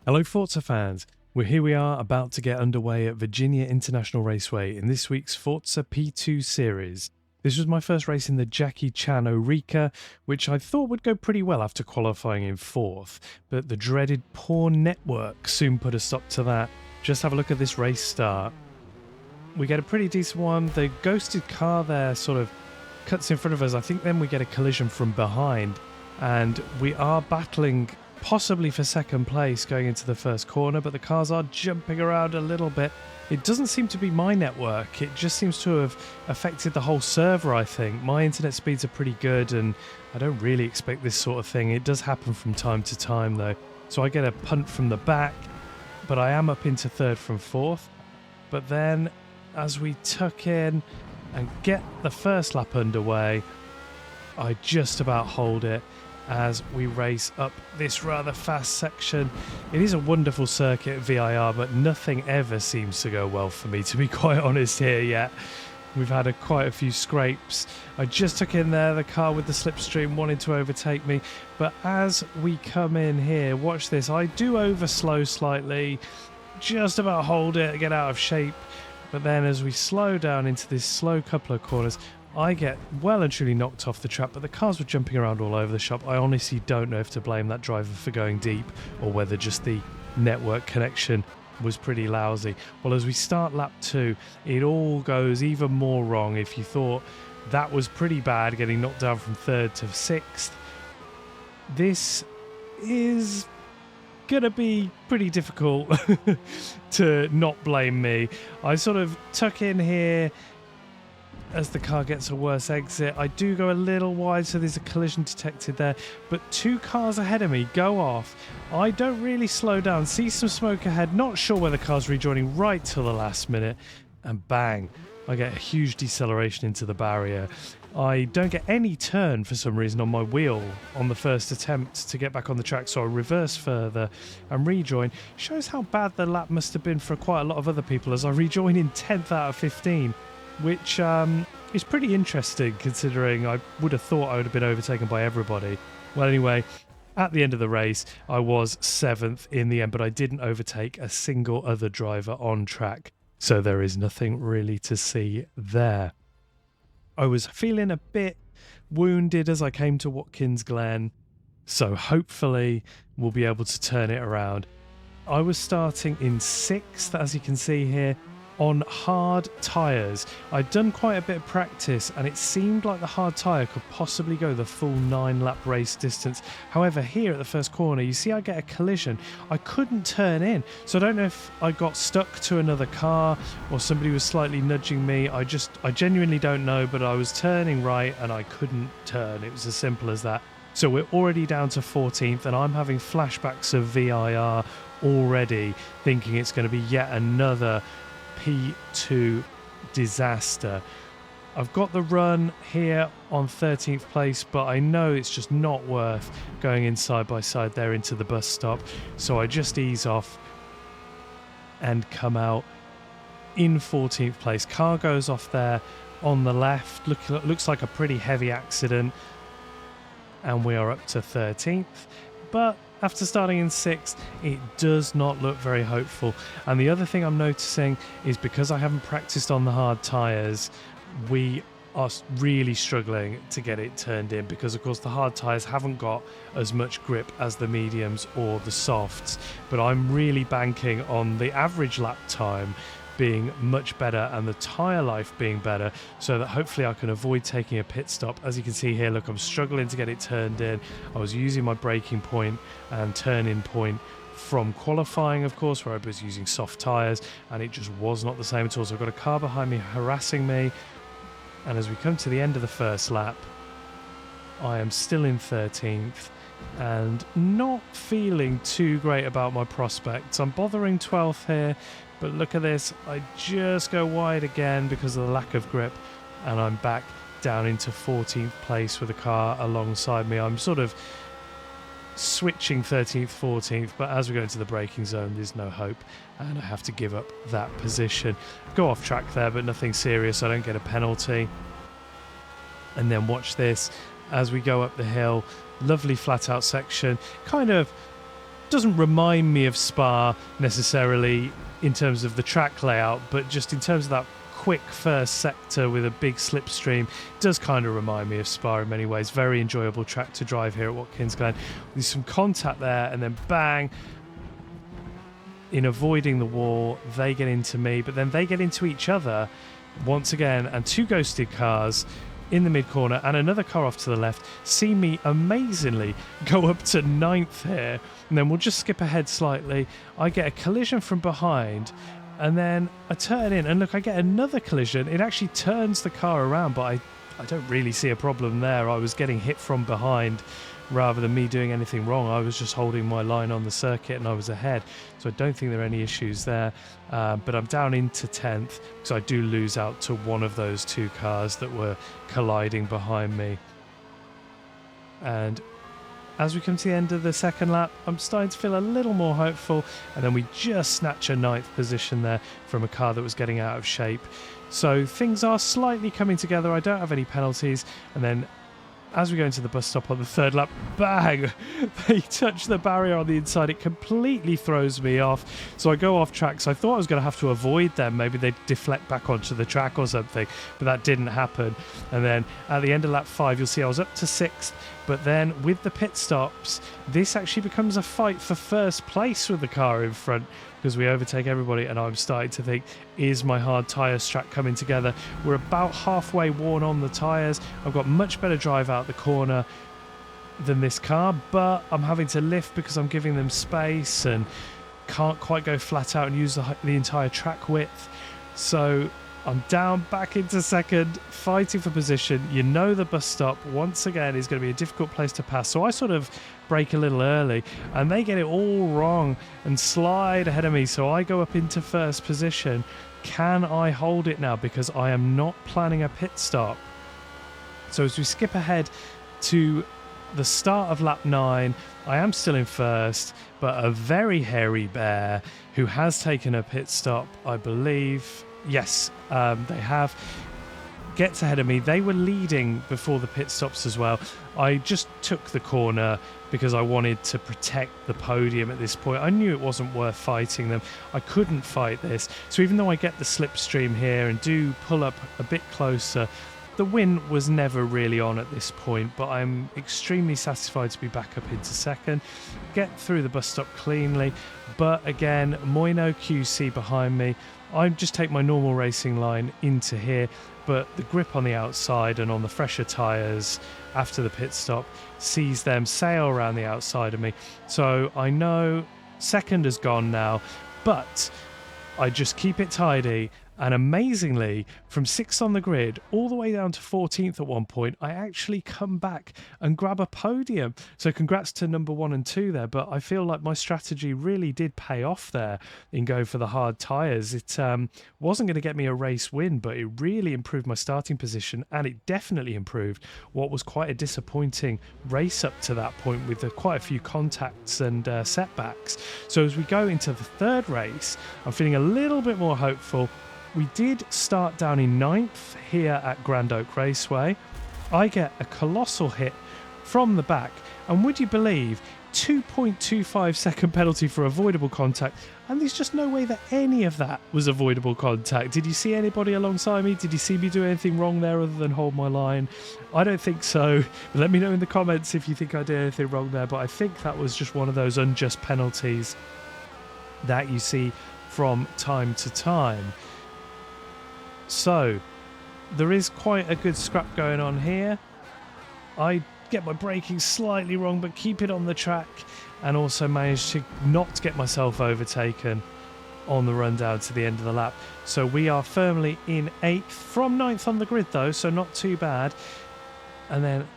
Hello Forza fans, here we are about to get underway at Virginia International Raceway in this week's Forza P2 series. This was my first race in the Jackie Chan Oreca, which I thought would go pretty well after qualifying in 4th, but the dreaded poor network soon put a stop to that. Just have a look at this race start. We get a pretty decent one. The ghosted car there sort of cuts in front of us. I think then we get a collision from behind, and we are battling possibly for second place going into the first corner, but the cars are jumping around a little bit. It doesn't seem to be my network, it just seems to have affected the whole server. I think my internet speeds are pretty good and I don't really expect this sort of thing. It does happen from time to time though. So I get a punt from the back, but I am up into 3rd from 4th. But then as we tuck in and get the first lap underway, I just about hold it as we race up this rather fast section. It is a wonderful circuit, VIR, but nothing ever seems to go well for me, to be quite honest here yet. We've had quite a few scrapes. I just took in there the car with the slipstream wanting to overtake me, but as we come in here, watch this, I do overslow slightly, just about hold it, get out of shape, but then as we slow down into this slow couple of corners, I get well and truly knocked off the track, but the cars were jumping around all over the shop. I honestly don't know if to blame that driver for going deep or whether just the network connection was pretty lousy. Well, as we start lap 2, it all goes even more wrong. If you thought that was pretty bad, getting knocked down from 3rd to 6th, this is gonna be pretty difficult to not blame me. I sort of tuck in here as the car gets a worse exit. I do go a little wide, so there's a collision detected there, but 2 cars ahead of me go off. I don't really slow down, see some smoke ahead, not sure where the car's rejoining right till the last minute, and bang, I get a huge deceleration into the barrier. I don't get any turn for some reason on my wheel on the first attempt to get back on the track, so I reverse further and rejoin. Shows how bad the lap must have been for quite a lot of other people, as I rejoin in 10th out of 15. Which is pretty interesting considering I would have thought I would have been overtaken by everybody. Well, anyway, at the end of the race, I was 7th in the end, but I didn't overtake a single other driver on track, so there is nothing really to see there. I was feeling a bit wounded as I came to Watkins Glen, so hopefully we'll be able to turn it around. I was starting in 6th, as you can see here, on hard tyres. I'd done quite a bit of practice and it seemed like the hard tyre could possibly go the full 9-lap race distance. However, here at the first corner, you see I get a collision. I couldn't turn in, so I don't know if I got stuck to another car or somebody was slightly nudging me. I genuinely don't know, but I was turning right and I couldn't turn. It was as simple as that. So we're already down to 14th and I'm having flashbacks of VIR already, thinking it's going to be yet another P2 disaster. I've got the run here on 13th place, but I know it's just not worth going in side by side there into the bus stop, so I just ease off and come out in 14th place. Car goes off there on the left, looks like a pretty heavy accident, and we are up to 13th, but after starting in 6th, it does not look very hopeful. And the other thing I'm noticing is because I haven't practiced on the hard tyres, we are really struggling to get it turned in because, of course, the hard tyres haven't got as much grip as the mediums or the softs. But I'm really banking on the average lap time being much better and the tyre life being better, so that hopefully I can avoid taking a pit stop. As you can see here, look, I'm struggling to get it turned in. I was using my braking point and turn-in point from qualifying, of course, where I was using soft tyres, and it just was not the same at all. So I've got a car behind me harassing me, and as we come to the end of the first lap, I am still in 13th and not feeling too great about my prospects. I'm bothering 12th here, but look at this, I just go wide again because of the lack of grip, and I'm back down into 14th place with a car alongside me. I'm sort of switching 13th, 14th, but as we go into the braking zone, there's no hope, and I have to give up that position. Go off track there, but nothing serious, I don't get a penalty. And then watch this, as we go up the hill, lovely flat out section, kind of doesn't remind me of Spa necessarily in terms of the track layout, but just in terms of that quick first sector with a big slipstream, it does kind of remind me of Spa in many ways. Very enjoyable track to drive here at Watkins Glen. There's some contact there, and then bang, in avoiding the wall, they get into me, but then they get into each other once again, and two ghosted cars in the mid corner and another car off to the left see me amazingly go up to 9th here, and then we'll just skip ahead slightly. I get a collision from behind, and then I turn in, and look, I get another collision. It actually turns the car around, but I don't really see a problem there. I was getting hit from behind rather than me doing anything wrong. I was just holding my line on the circuit and I was ahead, so I don't think there are any issues there. But I'm down into 10th, so I do lose out to one of those two cars that were colliding behind me. And as we come to the end of the second lap, I'm starting to feel a little more hopeful, and then we just snatch a 9th position there from a car that was getting out of shape. So things are slightly coming together. I don't have any penalties, and then as we go into the bus stop on the third lap, bang, they touch the barrier on the inside. It completely throws me off. So I go off track. So I thought I was going to have to avoid them. Maybe they'd deflect back onto the track or something, but that didn't happen. And then at the end of lap 5, you'll see I was up to 6th. But then with the pit stops, this actually becomes a fight for first place with the car in front, because we overtake everybody, and I'm starting to think, is my hard tyre strat coming together? We're about halfway worn on the tyres. I've got much better drive out the corner than this car, but I'm having to lift because I'm giving them space and can't quite go flat out and use the entire track width. So I'm down back into second, fighting for position. You know the bus stop, once again, is going to be a difficult place to pass. So I sort of brake a little early, and they get it all wrong and slide ahead of me. So I go up into first position. Can I hold it now? Because I am not planning a pit stop. So as we skip ahead to the start of lap 9, I am still in first, but a very hairy bear who has taken a pit stop, I believe. Yes, they have. Gets ahead of me. They were leading before the pit stops as well. I just took the corner because I wanted to protect the podium at this point. I knew it wasn't worth fighting them. I couldn't fight this. So even though I get the slipstream here and do pull up a bit closer, the win was never really on at this point, but I'm extremely satisfied to be back up into second. Get through the bus stop cleanly, but again, Moino QC behind me. I just take my normal racing line into here, but the grip on the outside and on the fresher tyres after the pit stop sees them sail around the outside of me. So I know second is gone now, but I just keep it tidy. And amazingly, from 6th on the grid all the way down to 14th at one point, I actually come back and grab a podium. So congrats to number 1 and 2 there. But I feel like my strategy really did pay off there in going for the hard tyres. It wasn't going to get me a race win, but it really improved my starting position, and it definitely improved what was quite a disappointing race up to that point with quite a few contacts and setbacks. So as we go into the third race, I'm feeling a little bit more hopeful. We did start down in 9th here at Grand Oak Raceway. I get a colossal hit from the back, and would you believe, 2.25 second penalty for avoidable contact, and there's just no way that any of that was avoidable contact. Did you see anybody alongside me? Did you see me do anything wrong there other than hold my line? I don't think so. Let me know in the comments if you think I did anything wrong there, but I think that was just one of those unjust penalties that you see from time to time. So there is quite a good scrap going on here. I get my braking slightly wrong, but keep it on the track, and also manage to not get myself overtaken on the run down to the end of the lap. So we are firmly in 8th from 9th on the grid though, so not too bad. And then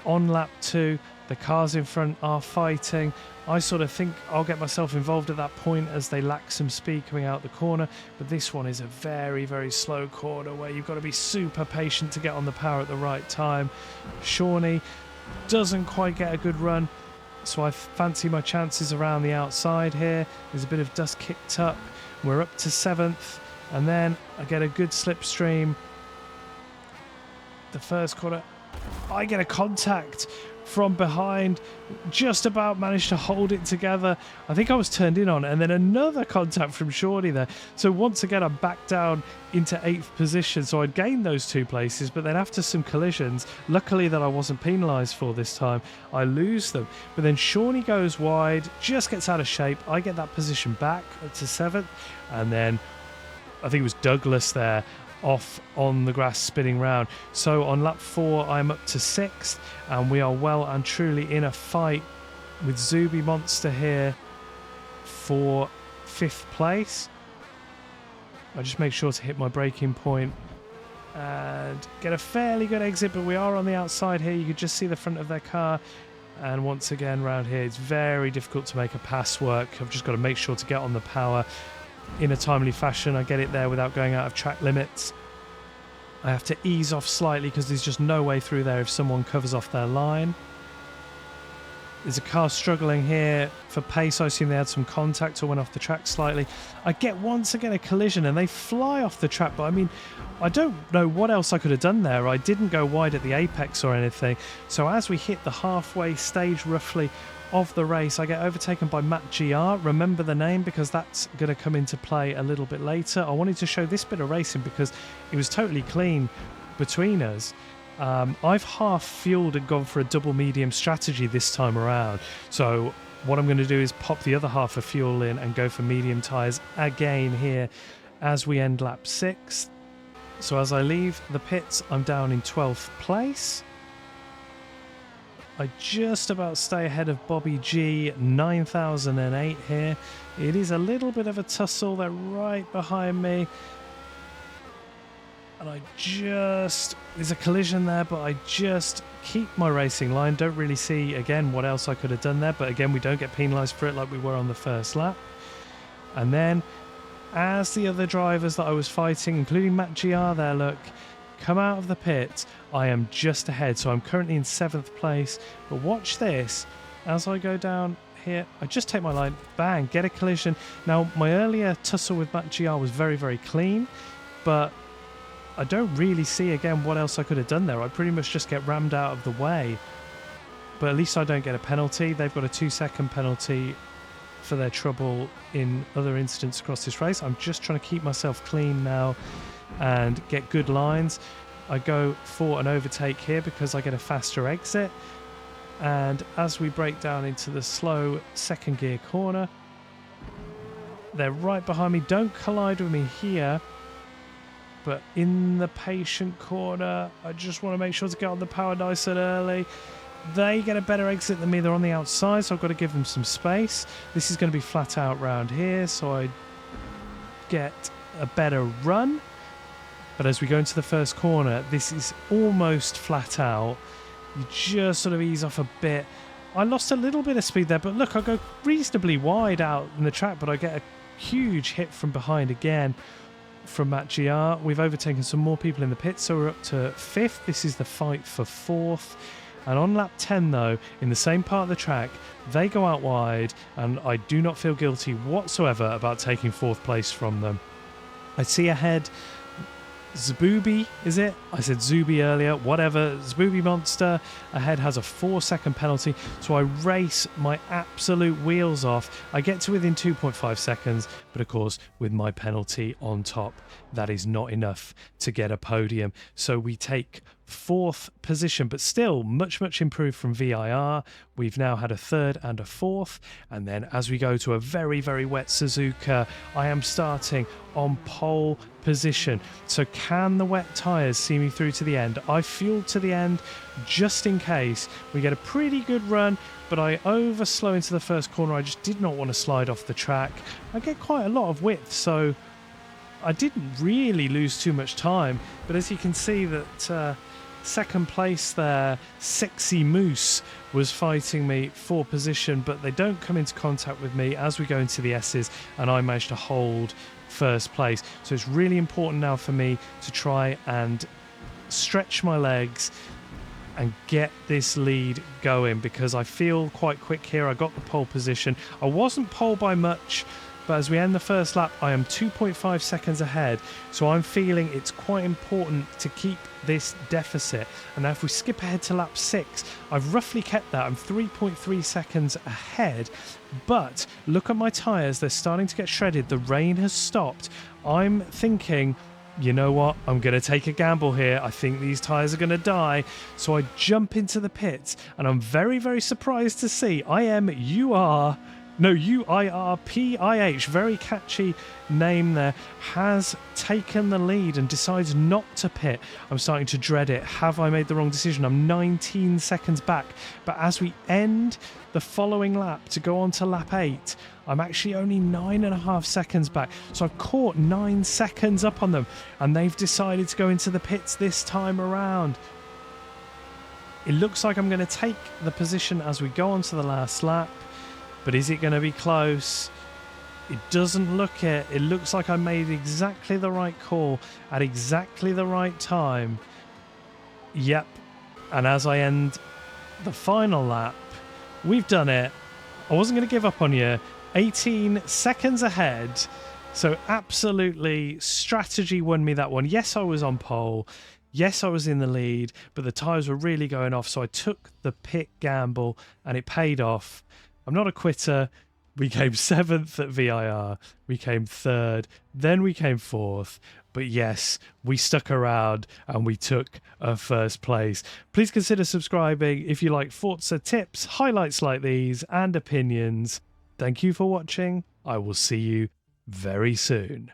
on lap 2, the cars in front are fighting. I sort of think I'll get myself involved at that point as they lack some speed coming out the corner, but this one is a very, very slow corner where you've got to be super patient to get on the power at the right time. Shawnee doesn't quite get a good run, so I fancy my chances around the outside here. There's a bit of dust kicked up. We're up to 7th, and then I get a good slipstream. The first corner, I get a contact from behind, just about managed to hold it together. I think I was turned in on, and then another contact from Shorty there. So once again, I'm back down into 8th position. So I'd gained those 2 places, but then after some collisions, luckily that I wasn't penalised for this time, I lose them. But then Shawnee goes wide, just gets out of shape. I get that position back to 7th, and then I think it was Douglas there off on the grass spinning round. So on lap 4 I'm up to 6th, and we are well and truly in a fight with Zuby Monster here for 5th place. I just make sure to hit my braking point and get a fairly good exit, but we are on the outside here. You could just see the front of their car, and once again round here it's very difficult to make a pass work. I've just got to make sure to get on the power in a timely fashion. I get it there without going out of track limits. I have to ease off slightly because there's just no way through there if someone covers off their line. There's a car struggling here for pace. I assume they had some contact or went off the track slightly. I get once again a collision and they fly off the track, but I mean, I don't know what else I could have done there. I didn't go wide at the apex or anything. So as we hit the halfway stage roughly of the race, I get overtaken by Matt GR. Remember the name because that's going to come into play a little bit later. I wanted to show this bit of racing because it was totally clean between us. I've half fueled and gone for a double medium strategy this time around. So what I'm going to do is pop the other half of fuel in and go for medium tyres again here as we end lap 6. So as I leave the pits, I'm down in 12th place. I just about stay ahead of Bobby G, 9008 here. It is a little bit of a tussle. They're right behind me. And there's a collision there, but I just keep my racing line. Don't really see, again, what else I could have done there. But again, we don't get penalised for it like we were on the first lap. And then, as the other drivers that I was fighting, including Matt GR there, look, come out of the pit, I am just ahead. So I'm currently in 7th place. But watch this. As I go down here, I just take my line, bang, get a collision. Now, my earlier tussle with Matt GR was very, very clean. But I don't really see, again, what else I could have done there. I pretty much just get rammed out of the way. But at least I don't get a penalty. They've got a 2-second penalty for their trouble in other incidents across this race. I'm just trying to keep myself clean now and get good lines. I go for an overtake here because I get a faster exit. And as we break down into the slow second gear corner, they're right behind me. Don't collide with me here. But in the patient corner, I just want to make sure to get on the power nice and early. They get a better exit than me. They're on the outside, so I've got to give them some space. This is going to be flat out round here, so I get a better run. But as we go into the first corner, this is almost flat out. You just sort of ease off a bit. I lost a little bit of speed there, but look, I go reasonably wide out in the track, but I get a huge hit from behind again from Matt GR. We've overtaken some more people in the pit, so we're up to 5th. This is the fight for 4th. And on lap 10 though, in the same part of the track, they go out wide, and I do not feel guilty whatsoever about taking 4th place from them. I see ahead Zbooby, is it? I said Zuby earlier, whatever. Zbooby Monster ahead has a 4-second penalty, so I race my absolute wheels off. I get to within 2.5 seconds, but of course, with my penalty on top, that is not enough to get a podium. So we take 4th position, but still much improved from VIR. We've now had a 3rd and a 4th, and then as we go to a very wet Suzuka, I am starting on pole position. So can the wet tyres see me through to the end? I fueled to the end just in case. We get a pretty good run, but I overslow into the first corner. I just did not want to slide off the track. I get quite a lot of width, so I didn't really lose too much time. But as you can see that second place there, Sexy Moose, was fighting me for position, but they don't come into contact with me as we go into the S's, and I managed to hold first place. So it's really important now for me to try and stretch my legs and get this lead going, because I feel quite quick here. I got the pole position. I wasn't pole by much but as we end the first lap, I am 2.5 seconds ahead. So I'm feeling it's quite important to keep this deficit. And now if we skip ahead to lap 6, I've roughly kept that. I'm 3.3 seconds ahead. But look at my tyres, they're starting to get shredded. The rain has stopped. I'm thinking, you know what, I'm going to take a gamble here. I think these tyres are going to die. So I jump into the pits, and I'm very, very surprised to see UIRPIH, very catchy name there, has taken the lead and decides not to pit. I'm starting to dread it. Have I made the wrong decision? I'm 19 seconds back. But as we end the following lap to go on to lap 8, I'm actually only 9.5 seconds back. So I've caught 9 seconds up on them, and they've decided to go into the pits this time around. It looks like I'm going to take the position as we go on to the last lap. But is it going to be close? It doesn't look it. It looks like I made exactly the right call at exactly the right time. Yep. And as I end the final lap, we've done it. I wasn't going to give up on you. 18 seconds ahead. So absolutely, strategy won me that one. Yes, I was on pole. Yes, I was in the lead, but the tyres were really going off. So I took the pit gamble and it paid off. I'm not a quitter. We came 7th at VIR. We came 3rd. Then we came 4th. But yes, we stuck around and we took a 1st place. Please consider subscribing if you like Forza tips, highlights like these, and opinions. Thank you for watching. I will see you very soon.